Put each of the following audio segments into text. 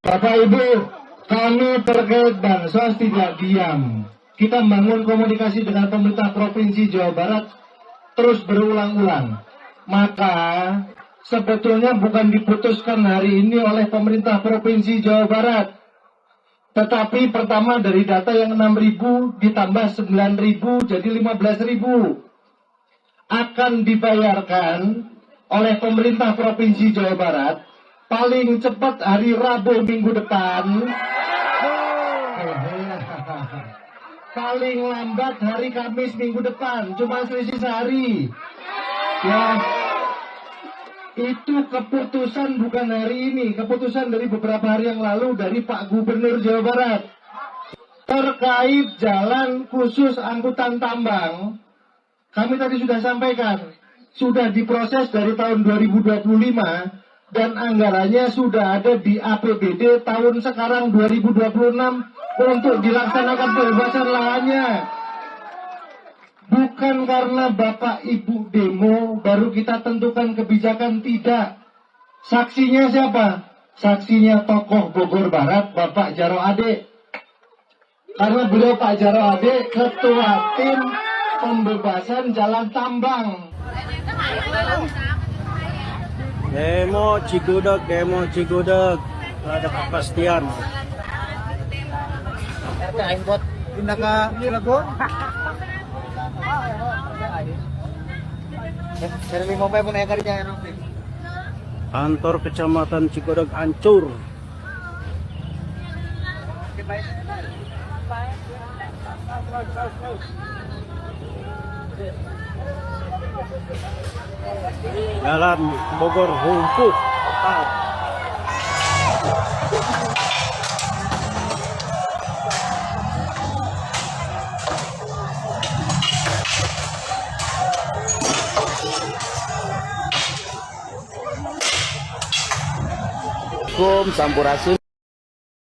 Bapak Ibu, kami terkait bansos tidak diam. Kita membangun komunikasi dengan pemerintah Provinsi Jawa Barat terus berulang-ulang. Maka sebetulnya bukan diputuskan hari ini oleh pemerintah Provinsi Jawa Barat. Tetapi pertama dari data yang 6.000 ditambah 9.000 jadi 15.000. Akan dibayarkan oleh pemerintah Provinsi Jawa Barat paling cepat hari Rabu minggu depan, paling lambat hari Kamis minggu depan, cuma selisih sehari. Ya, itu keputusan bukan hari ini, keputusan dari beberapa hari yang lalu dari Pak Gubernur Jawa Barat terkait jalan khusus angkutan tambang. Kami tadi sudah sampaikan, sudah diproses dari tahun 2025 dan anggarannya sudah ada di APBD tahun sekarang 2026 untuk dilaksanakan pembebasan lahannya. Bukan karena Bapak Ibu demo baru kita tentukan kebijakan, tidak. Saksinya siapa? Saksinya tokoh Bogor Barat, Bapak Jaro Ade. Karena beliau Pak Jaro Ade ketua tim pembebasan jalan tambang. Demo Cigudeg, ada kepastian. RT buat pindah ke Cilegon. Dari 5 pun ekarnya. Kantor Kecamatan Cigudeg hancur. Jalan Bogor lumpuh total. Sampurasun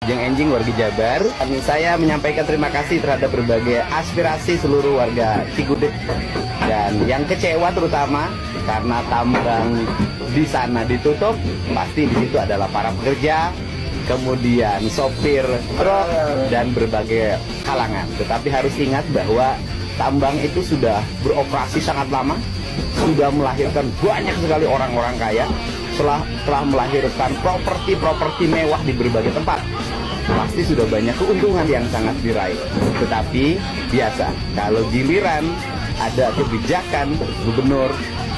enjing warga Jabar. Saya menyampaikan terima kasih terhadap berbagai aspirasi seluruh warga Cigudeg dan yang kecewa terutama karena tambang di sana ditutup. Pasti di situ adalah para pekerja, kemudian sopir truk dan berbagai kalangan. Tetapi harus ingat bahwa tambang itu sudah beroperasi sangat lama, sudah melahirkan banyak sekali orang-orang kaya, telah melahirkan properti mewah di berbagai tempat. Pasti sudah banyak keuntungan yang sangat diraih. Tetapi biasa, kalau giliran ada kebijakan gubernur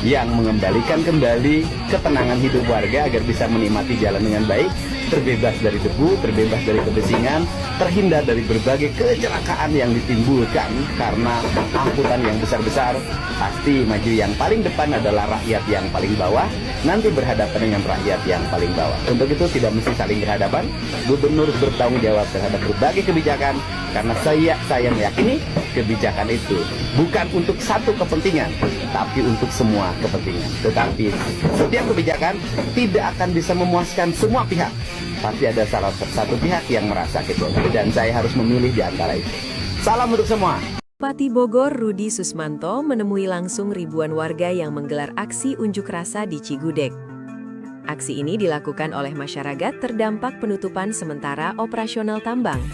yang mengembalikan kembali ketenangan hidup warga agar bisa menikmati jalan dengan baik, terbebas dari debu, terbebas dari kebisingan, terhindar dari berbagai kecelakaan yang ditimbulkan karena angkutan yang besar-besar. Pasti maju yang paling depan adalah rakyat yang paling bawah, nanti berhadapan dengan rakyat yang paling bawah. Untuk itu tidak mesti saling berhadapan. Gubernur bertanggung jawab terhadap berbagai kebijakan karena saya meyakini kebijakan itu bukan untuk satu kepentingan, tapi untuk semua kepentingan. Tetapi setiap kebijakan tidak akan bisa memuaskan semua pihak. Pasti ada salah satu pihak yang merasa kecewa dan saya harus memilih di antara itu. Salam untuk semua. Bupati Bogor Rudi Susmanto menemui langsung ribuan warga yang menggelar aksi unjuk rasa di Cigudeg. Aksi ini dilakukan oleh masyarakat terdampak penutupan sementara operasional tambang.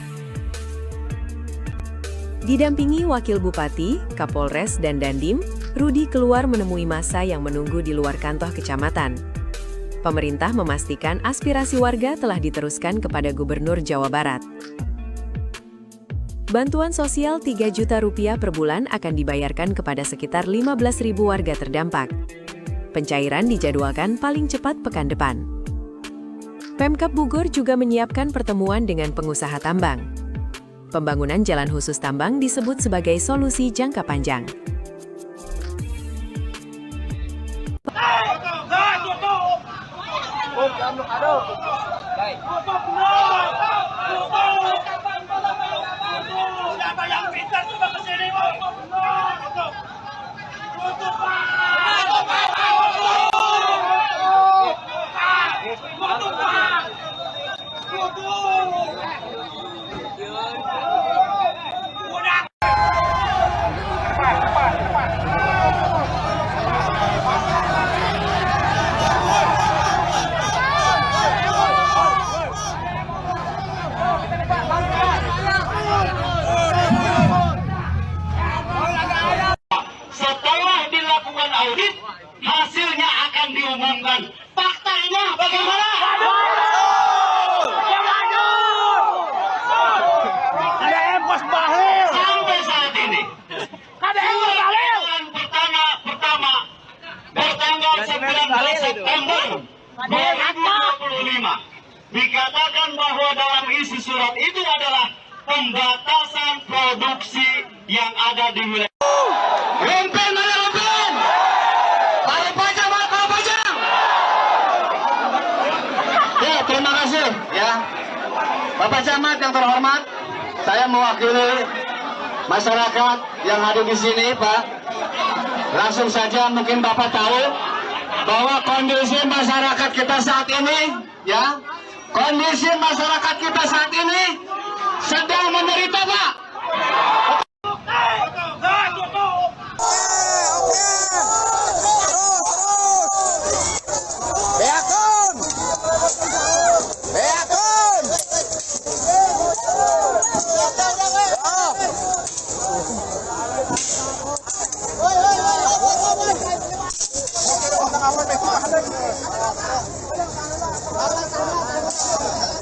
Didampingi Wakil Bupati, Kapolres, dan Dandim, Rudi keluar menemui massa yang menunggu di luar kantor kecamatan. Pemerintah memastikan aspirasi warga telah diteruskan kepada Gubernur Jawa Barat. Bantuan sosial 3 juta rupiah per bulan akan dibayarkan kepada sekitar 15.000 warga terdampak. Pencairan dijadwalkan paling cepat pekan depan. Pemkab Bogor juga menyiapkan pertemuan dengan pengusaha tambang. Pembangunan jalan khusus tambang disebut sebagai solusi jangka panjang. diumumkan. Faktanya bagaimana? Sampai saat ini pertama bertanggal 19 September 2025 dikatakan bahwa dalam isi surat itu adalah pembatasan produksi yang ada di wilayah. Rompen mana rompen? Kalau pajak mana kalau pajak? Ya, terima kasih ya. Bapak Camat yang terhormat, saya mewakili masyarakat yang ada di sini, Pak. Langsung saja mungkin Bapak tahu bahwa kondisi masyarakat kita saat ini, ya, kondisi masyarakat kita saat ini sedang menderita, Pak.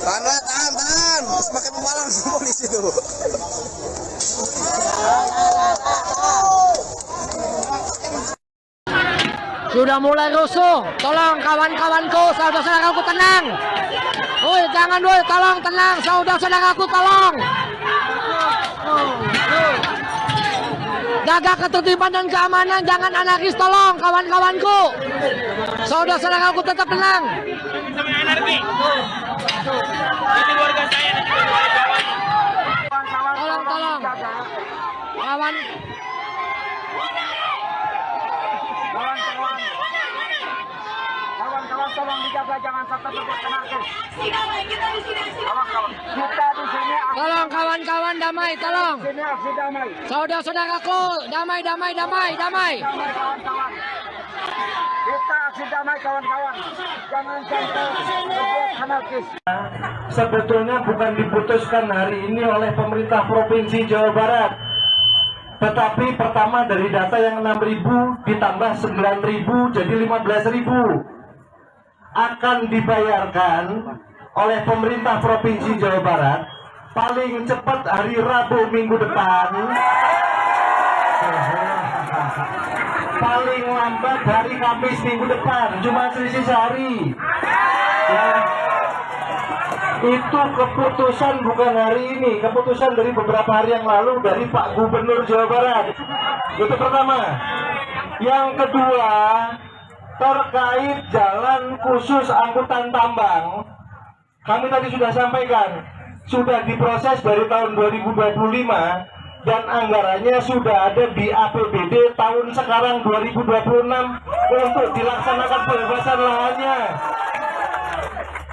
Tahan. Semakin memalang semua di situ. Sudah mulai rusuh. Tolong kawan-kawanku, saudara-saudaraku tenang. Woi, jangan woi, tolong tenang, saudara-saudaraku tolong. Jaga ketertiban dan keamanan, jangan anarkis, tolong kawan-kawanku. Saudara-saudaraku tetap tenang. Tolong. Kawan. Kawan-kawan tolong dijaga, jangan sampai terjadi anarkis. Tolong kawan-kawan damai, tolong. Saudara-saudaraku, damai. Kita aksi damai kawan-kawan. Jangan sampai terjadi anarkis. Sebetulnya bukan diputuskan hari ini oleh pemerintah Provinsi Jawa Barat, tetapi pertama dari data yang 6.000 ditambah 9.000 jadi 15.000 akan dibayarkan oleh pemerintah Provinsi Jawa Barat paling cepat hari Rabu minggu depan, paling lambat hari Kamis minggu depan, cuma selisih sehari ya. Itu keputusan bukan hari ini, keputusan dari beberapa hari yang lalu dari Pak Gubernur Jawa Barat. Itu pertama. Yang kedua, terkait jalan khusus angkutan tambang, kami tadi sudah sampaikan, sudah diproses dari tahun 2025 dan anggarannya sudah ada di APBD tahun sekarang 2026 untuk dilaksanakan pembebasan lahannya.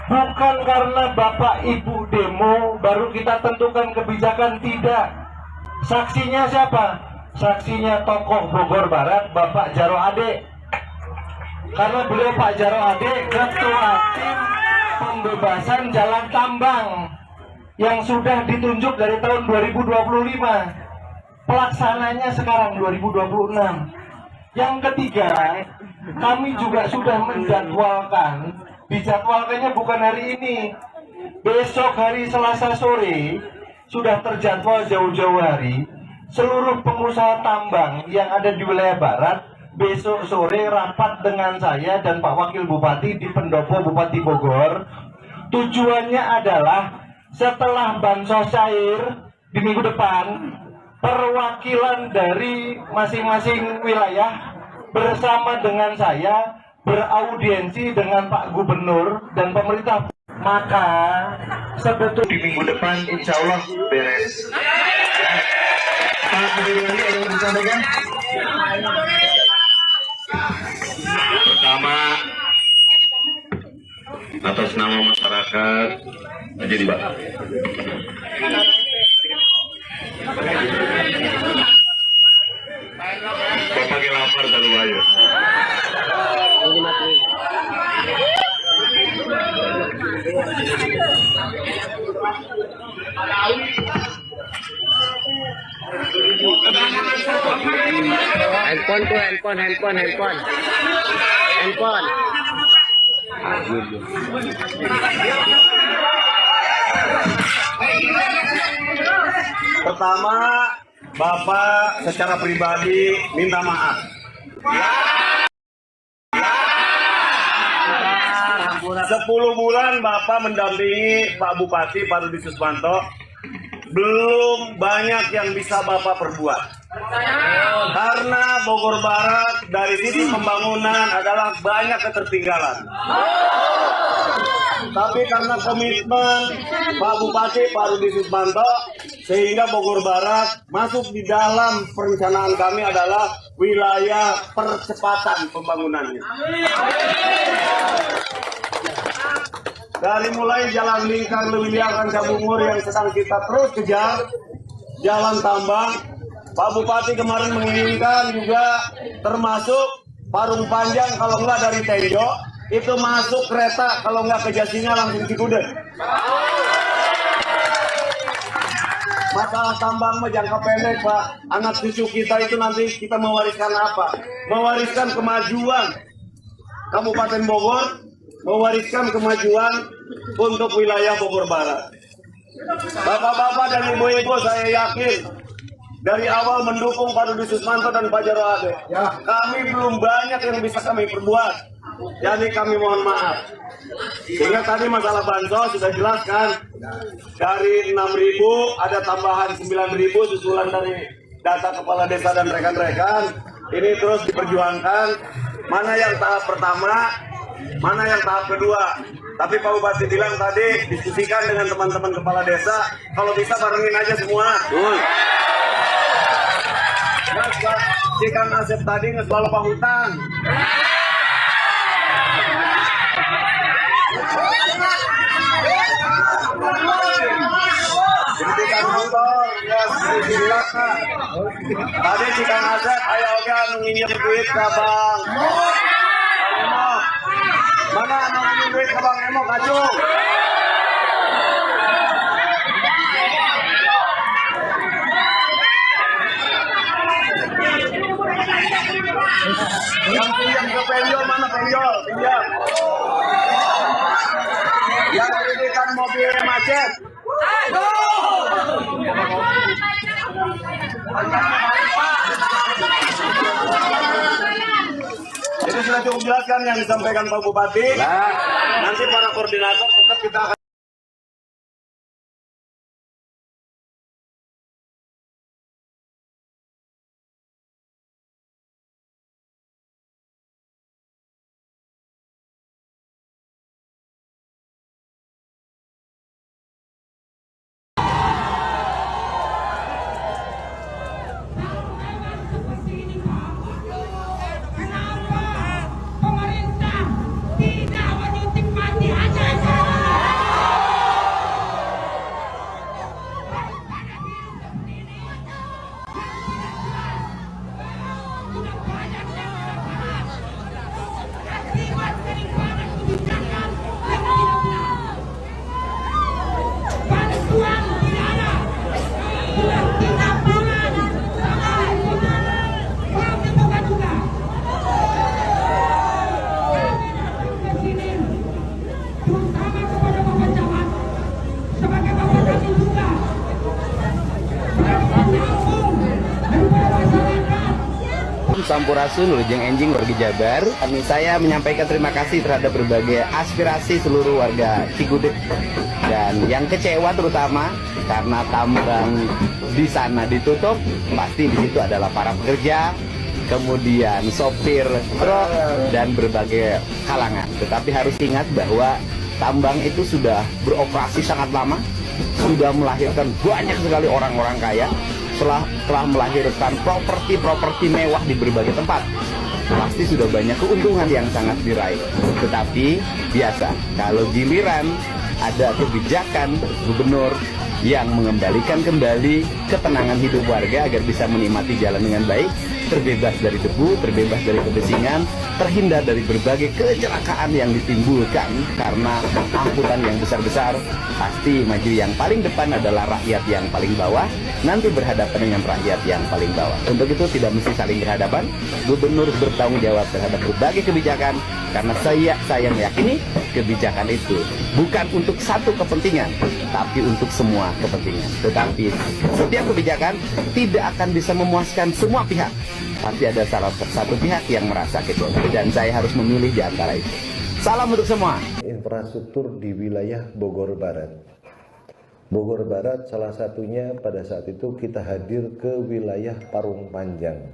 Bukan karena Bapak Ibu demo baru kita tentukan kebijakan, tidak. Saksinya siapa? Saksinya tokoh Bogor Barat, Bapak Jaro Ade. Karena beliau Pak Jaro Ade ketua tim pembebasan jalan tambang yang sudah ditunjuk dari tahun 2025. Pelaksananya sekarang 2026. Yang ketiga, kami juga sudah menjadwalkan. Dijadwalkannya bukan hari ini, besok hari Selasa sore sudah terjadwal jauh-jauh hari. Seluruh pengusaha tambang yang ada di wilayah barat besok sore rapat dengan saya dan Pak Wakil Bupati di Pendopo Bupati Bogor. Tujuannya adalah setelah bansos cair di minggu depan, perwakilan dari masing-masing wilayah bersama dengan saya beraudiensi dengan Pak Gubernur dan pemerintah. Maka sebetulnya di minggu depan insya Allah beres. Pak Gubernur ada yang disampaikan? Pertama, atas nama masyarakat, jadi Mbak. Bapak lapar dari Wayu. Handphone. Pertama, Bapak secara pribadi minta maaf. 10 bulan Bapak mendampingi Pak Bupati Pak Rudi Susmanto, belum banyak yang bisa Bapak perbuat. Karena Bogor Barat dari sisi pembangunan adalah banyak ketertinggalan. Tapi karena komitmen Pak Bupati Pak Rudi Susmanto, sehingga Bogor Barat masuk di dalam perencanaan kami adalah wilayah percepatan pembangunannya. Dari mulai jalan lingkar Lewiliang Rancabungur yang sedang kita terus kejar, jalan tambang, Pak Bupati kemarin menginginkan juga termasuk Parung Panjang, kalau enggak dari Tenjo, itu masuk kereta, kalau enggak ke Jasinga langsung Cigudeg. Masalah tambang mah jangka pendek, Pak. Anak cucu kita itu nanti kita mewariskan apa? Mewariskan kemajuan Kabupaten Bogor, mewariskan kemajuan untuk wilayah Bogor Barat. Bapak-bapak dan ibu-ibu, saya yakin dari awal mendukung Pak Rudi Susmanto dan Pak Jarod Ade. Kami belum banyak yang bisa kami perbuat. Jadi kami mohon maaf. Sehingga tadi masalah bansos sudah jelaskan. Dari 6.000 ada tambahan 9.000 susulan dari data kepala desa dan rekan-rekan. Ini terus diperjuangkan. Mana yang tahap pertama, mana yang tahap kedua. Tapi Pak Bupati bilang tadi diskusikan dengan teman-teman kepala desa, kalau bisa barengin aja semua. Si Kang Asep tadi ngesbal Pak Hutang. Jadi Kang Motor, ya silakan. Tadi si Kang Asep, ayo oke nginjem duit ke Bang Emo. Mana nginjem duit ke Bang Emo, kacung? Yang pinjam ke penjol mana penjol? Pinjam. Yang ini kan mobil macet. Jadi sudah cukup jelaskan yang disampaikan Pak Bupati. Nanti para koordinator tetap kita akan Sampurasun, Lujeng Enjing, warga Jabar. Saya menyampaikan terima kasih terhadap berbagai aspirasi seluruh warga Cigudeg. Dan yang kecewa terutama karena tambang di sana ditutup, pasti di situ adalah para pekerja, kemudian sopir truk dan berbagai kalangan. Tetapi harus ingat bahwa tambang itu sudah beroperasi sangat lama, sudah melahirkan banyak sekali orang-orang kaya, telah melahirkan properti mewah di berbagai tempat. Pasti sudah banyak keuntungan yang sangat diraih. Tetapi biasa, kalau giliran ada kebijakan gubernur yang mengembalikan kembali ketenangan hidup warga agar bisa menikmati jalan dengan baik, terbebas dari debu, terbebas dari kebisingan, terhindar dari berbagai kecelakaan yang ditimbulkan karena angkutan yang besar-besar. Pasti maju yang paling depan adalah rakyat yang paling bawah, nanti berhadapan dengan rakyat yang paling bawah. Untuk itu tidak mesti saling berhadapan. Gubernur bertanggung jawab terhadap berbagai kebijakan karena saya meyakini kebijakan itu bukan untuk satu kepentingan, tapi untuk semua kepentingan. Tetapi setiap kebijakan tidak akan bisa memuaskan semua pihak. Pasti ada salah satu pihak yang merasa kecewa dan saya harus memilih di antara itu. Salam untuk semua. Infrastruktur di wilayah Bogor Barat. Bogor Barat salah satunya pada saat itu kita hadir ke wilayah Parung Panjang.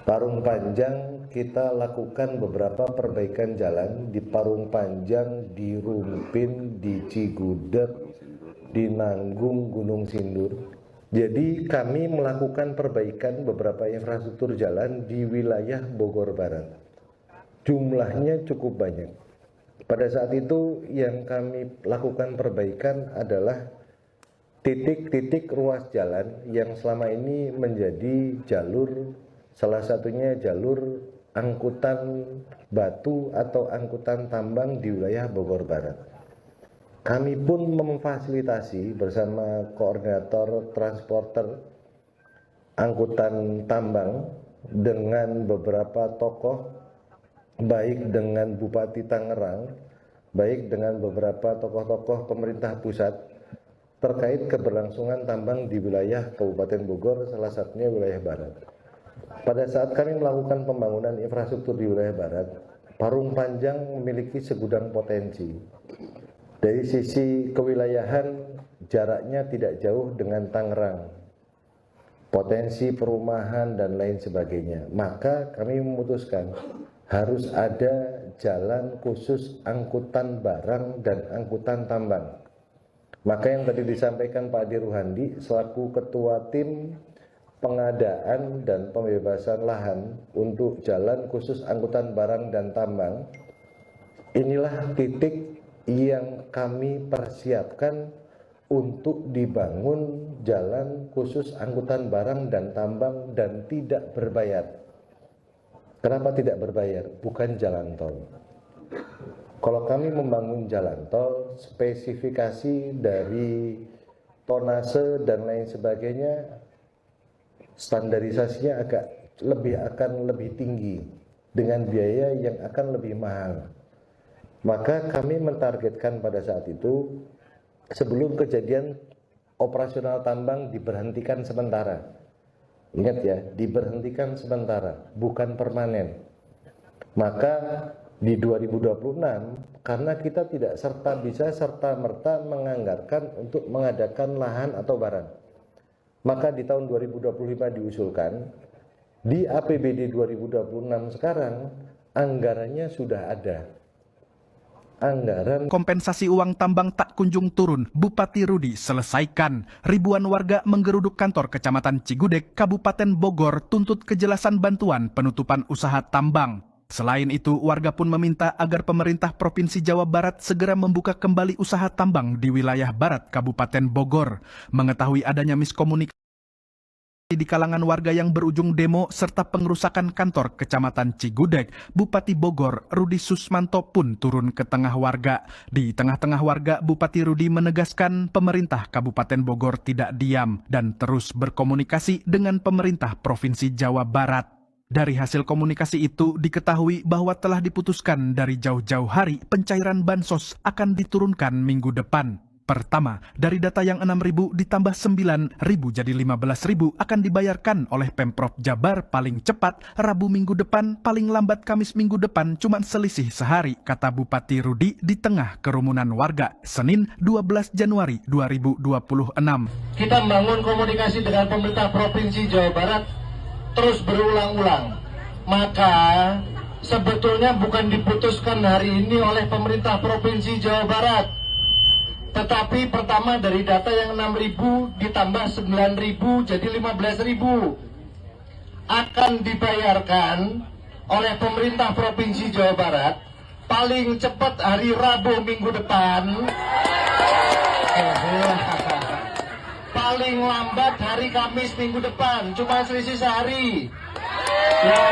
Parung Panjang kita lakukan beberapa perbaikan jalan di Parung Panjang, di Rumpin, di Cigudeg, di Nanggung, Gunung Sindur. Jadi kami melakukan perbaikan beberapa infrastruktur jalan di wilayah Bogor Barat. Jumlahnya cukup banyak. Pada saat itu yang kami lakukan perbaikan adalah titik-titik ruas jalan yang selama ini menjadi jalur, salah satunya jalur angkutan batu atau angkutan tambang di wilayah Bogor Barat. Kami pun memfasilitasi bersama koordinator transporter angkutan tambang dengan beberapa tokoh, baik dengan Bupati Tangerang, baik dengan beberapa tokoh-tokoh pemerintah pusat terkait keberlangsungan tambang di wilayah Kabupaten Bogor, salah satunya wilayah Barat. Pada saat kami melakukan pembangunan infrastruktur di wilayah Barat, Parung Panjang memiliki segudang potensi. Dari sisi kewilayahan, jaraknya tidak jauh dengan Tangerang, potensi perumahan dan lain sebagainya. Maka kami memutuskan harus ada jalan khusus angkutan barang dan angkutan tambang. Maka yang tadi disampaikan Pak Adi Ruhandi selaku Ketua Tim Pengadaan dan Pembebasan Lahan untuk jalan khusus angkutan barang dan tambang, inilah titik yang kami persiapkan untuk dibangun jalan khusus angkutan barang dan tambang dan tidak berbayar. Kenapa tidak berbayar? Bukan jalan tol. Kalau kami membangun jalan tol, spesifikasi dari tonase dan lain sebagainya, standarisasinya akan lebih tinggi dengan biaya yang akan lebih mahal. Maka kami mentargetkan pada saat itu sebelum kejadian operasional tambang diberhentikan sementara. Ingat ya, diberhentikan sementara, bukan permanen. Maka di 2026, karena kita tidak serta-merta menganggarkan untuk mengadakan lahan atau barang. Maka di tahun 2025 diusulkan, di APBD 2026 sekarang, anggarannya sudah ada. Anggaran kompensasi uang tambang tak kunjung turun, Bupati Rudi selesaikan. Ribuan warga menggeruduk kantor Kecamatan Cigudeg, Kabupaten Bogor, tuntut kejelasan bantuan penutupan usaha tambang. Selain itu, warga pun meminta agar pemerintah Provinsi Jawa Barat segera membuka kembali usaha tambang di wilayah barat Kabupaten Bogor. Mengetahui adanya miskomunikasi di kalangan warga yang berujung demo serta pengerusakan kantor Kecamatan Cigudeg, Bupati Bogor Rudi Susmanto pun turun ke tengah warga. Di tengah-tengah warga, Bupati Rudi menegaskan pemerintah Kabupaten Bogor tidak diam dan terus berkomunikasi dengan pemerintah Provinsi Jawa Barat. Dari hasil komunikasi itu diketahui bahwa telah diputuskan dari jauh-jauh hari pencairan bansos akan diturunkan minggu depan. Pertama, dari data yang 6.000 ditambah 9.000 jadi 15.000 akan dibayarkan oleh Pemprov Jabar paling cepat Rabu minggu depan, paling lambat Kamis minggu depan, cuma selisih sehari, kata Bupati Rudi di tengah kerumunan warga, Senin 12 Januari 2026. Kita membangun komunikasi dengan pemerintah Provinsi Jawa Barat terus berulang-ulang. Maka sebetulnya bukan diputuskan hari ini oleh pemerintah Provinsi Jawa Barat. Tetapi pertama dari data yang 6.000 ditambah 9.000 jadi 15.000 akan dibayarkan oleh pemerintah Provinsi Jawa Barat paling cepat hari Rabu minggu depan. paling lambat hari Kamis minggu depan, cuma selisih sehari. Ya,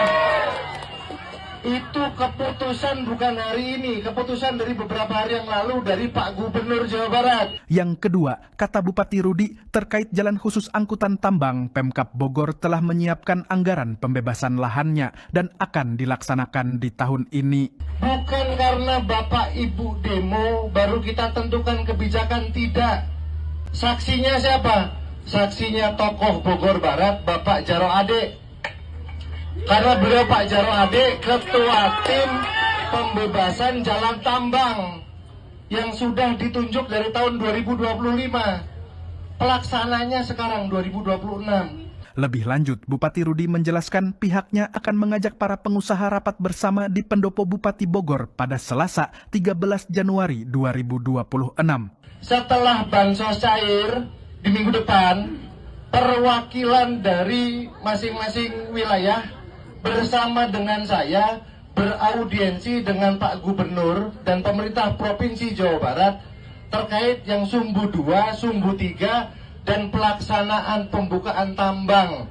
itu keputusan bukan hari ini, keputusan dari beberapa hari yang lalu dari Pak Gubernur Jawa Barat. Yang kedua, kata Bupati Rudi, terkait jalan khusus angkutan tambang, Pemkab Bogor telah menyiapkan anggaran pembebasan lahannya dan akan dilaksanakan di tahun ini. Bukan karena Bapak Ibu demo baru kita tentukan kebijakan, tidak. Saksinya siapa? Saksinya tokoh Bogor Barat, Bapak Jaro Ade. Karena beliau Pak Jaro Ade ketua tim pembebasan jalan tambang yang sudah ditunjuk dari tahun 2025. Pelaksananya sekarang 2026. Lebih lanjut, Bupati Rudi menjelaskan pihaknya akan mengajak para pengusaha rapat bersama di Pendopo Bupati Bogor pada Selasa 13 Januari 2026. Setelah bansos cair di minggu depan, perwakilan dari masing-masing wilayah bersama dengan saya beraudiensi dengan Pak Gubernur dan pemerintah Provinsi Jawa Barat terkait yang Sumbu 2, Sumbu 3 dan pelaksanaan pembukaan tambang